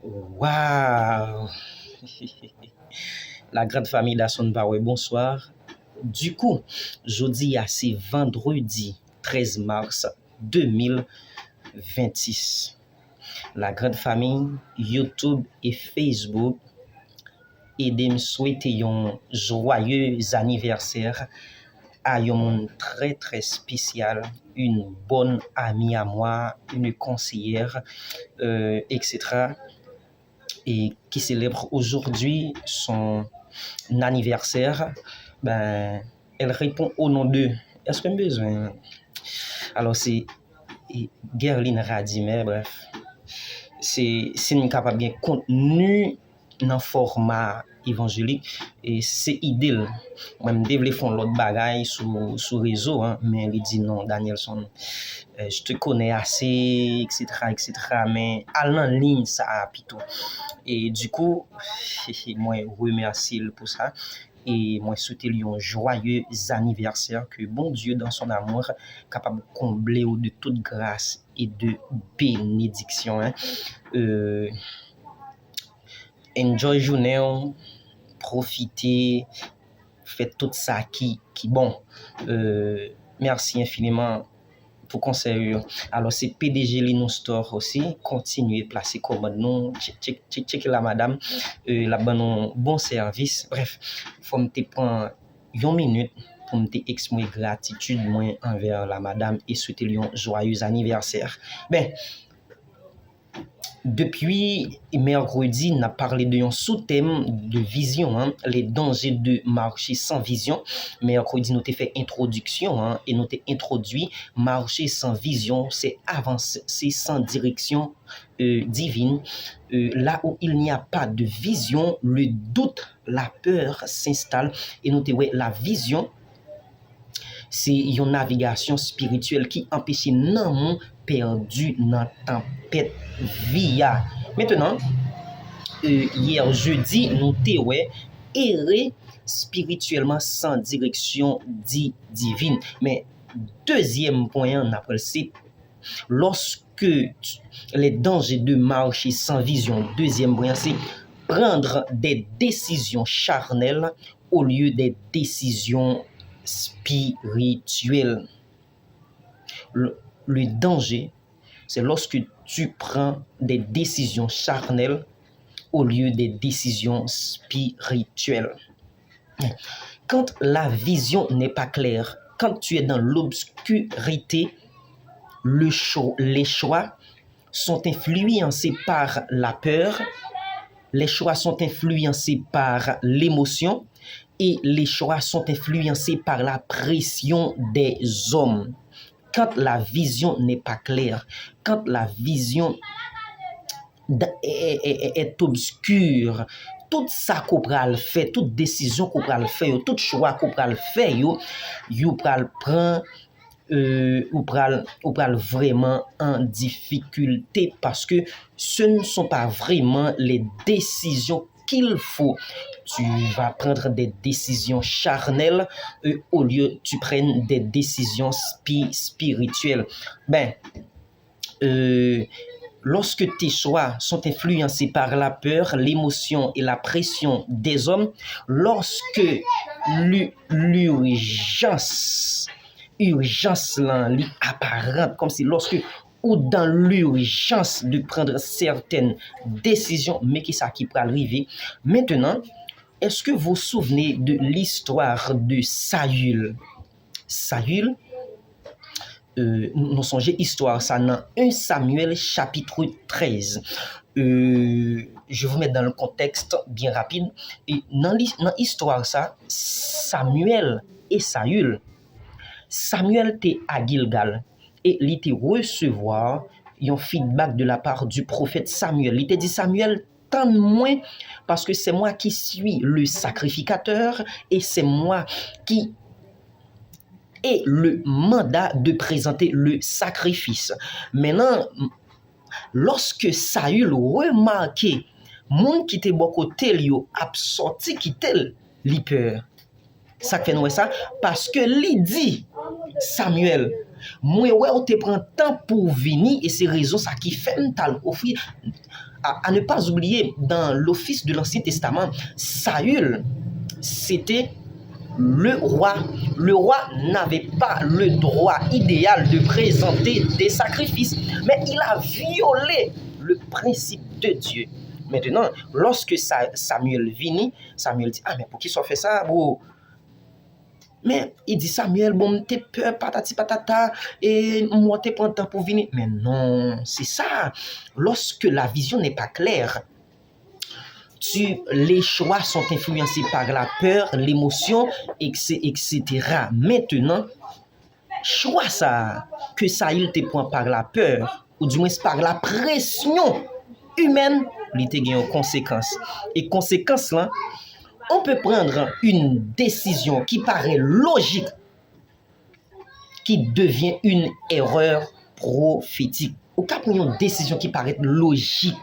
Waouh! La grande famille d'Asson Bawe, bonsoir. Du coup, jeudi, c'est vendredi 13 mars 2026. La grande famille, YouTube et Facebook, aidez me souhaiter un joyeux anniversaire à un monde très très spécial, une bonne amie à moi, une conseillère, etc. Et qui célèbre aujourd'hui son anniversaire. Ben, elle répond au nom de. Est-ce que j'ai besoin? Alors, c'est Gerline Radimer, bref. C'est une capable bien contenu dans format évangélique et c'est idéal. Même développer l'autre bagaille sur réseau, hein, mais il dit non, Danielson, je te connais assez, etc., mais à en ligne, ça a plutôt. Et du coup, moi, remercie pour ça. Et moi, souhaiter lui un joyeux anniversaire, que bon Dieu, dans son amour, capable de combler de toute grâce et de bénédiction. Hein. Enjoy journée, profitez, faites tout ça qui bon. Merci infiniment pour conseil. Alors c'est PDG Linux Store aussi, continuez placer commande nous, check la madame, la bon service. Bref, faut me prendre une minute pour me exprimer gratitude moi envers la madame et souhaiter lui un joyeux anniversaire. Ben depuis mercredi, on a parlé d'un sous-thème de vision, hein, les dangers de marcher sans vision. Mercredi, nous avons fait introduction, hein, et nous avons introduit marcher sans vision, c'est avancer sans direction divine. Là où il n'y a pas de vision, le doute, la peur s'installe. Et nous avons la vision, c'est une navigation spirituelle qui empêche non monde perdu dans tempête via. Maintenant, hier jeudi, nous t'avons erré spirituellement sans direction divine. Mais deuxième point, on appelle c'est lorsque les dangers de marcher sans vision. Deuxième point, c'est prendre des décisions charnelles au lieu des décisions spirituelles. Le danger, c'est lorsque tu prends des décisions charnelles au lieu des décisions spirituelles. Quand la vision n'est pas claire, quand tu es dans l'obscurité, les choix sont influencés par la peur, les choix sont influencés par l'émotion et les choix sont influencés par la pression des hommes. Quand la vision n'est pas claire, quand la vision est obscure, tout ça qu'on pral faire, toute décision qu'on pral faire, tout choix qu'on pral faire, yo pral prend ou pral vraiment en difficulté parce que ce ne sont pas vraiment les décisions qu'il faut. Tu vas prendre des décisions charnelles au lieu tu prennes des décisions spirituelles. Ben, lorsque tes choix sont influencés par la peur, l'émotion et la pression des hommes, lorsque l'urgence apparente, comme si lorsque ou dans l'urgence de prendre certaines décisions, mais qui ça qui peut arriver. Maintenant, est-ce que vous vous souvenez de l'histoire de Saül? Saül, nous songez histoire ça dans 1 Samuel chapitre 13. Je vous mets dans le contexte bien rapide. Et dans l'histoire ça, Samuel et Saül, Samuel était à Gilgal et il était recevoir un feedback de la part du prophète Samuel. Il était dit Samuel, tant moins parce que c'est moi qui suis le sacrificateur et c'est moi qui ai le mandat de présenter le sacrifice. Maintenant, lorsque Saül remarquait monde qui était bon côté lui a sorti qui tel li peur. Ça fait nous ça parce que li dit Samuel, moi ouais on te prend temps pour venir et c'est raison ça qui fait m'tal offrir à ne pas oublier, dans l'office de l'Ancien Testament, Saül, c'était le roi. Le roi n'avait pas le droit idéal de présenter des sacrifices, mais il a violé le principe de Dieu. Maintenant, lorsque Samuel vini, Samuel dit, ah, mais pour qui ça fait ça, bro? Mais il dit, Samuel, bon, t'es peur, patati patata, et moi, t'es prends temps pour venir. Mais non, c'est ça. Lorsque la vision n'est pas claire, les choix sont influencés par la peur, l'émotion, etc. Maintenant, choix ça, que ça il te prend par la peur, ou du moins par la pression humaine, il te gagne une conséquence. Et conséquence là, on peut prendre une décision qui paraît logique, qui devient une erreur prophétique. Ou cas prendre une décision qui paraît logique,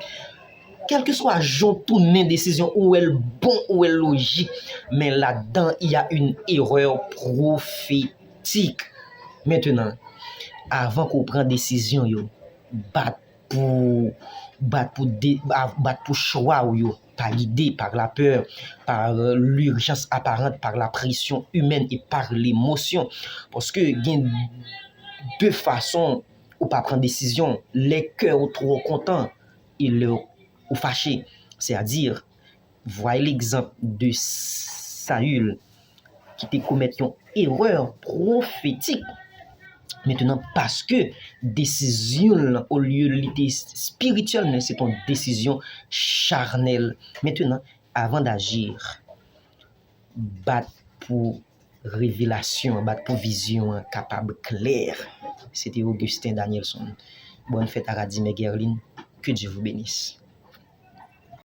quel que soit j'en tourne une décision où elle bon ou elle logique, mais là-dedans il y a une erreur prophétique. Maintenant, avant qu'on prenne décision yo, bat pour choix yo, par l'idée, par la peur, par l'urgence apparente, par la pression humaine et par l'émotion. Parce que il y a deux façons ou pas prendre décision, les cœurs trop contents et le ou fâché. C'est-à-dire, voyez l'exemple de Saül qui te commet une erreur prophétique. Maintenant, parce que décision, au lieu d'être spirituelle, mais c'est une décision charnelle. Maintenant, avant d'agir, battre pour révélation, battre pour vision capable claire. C'était Augustin Danielson. Bonne fête à Radime Gerlin. Que Dieu vous bénisse.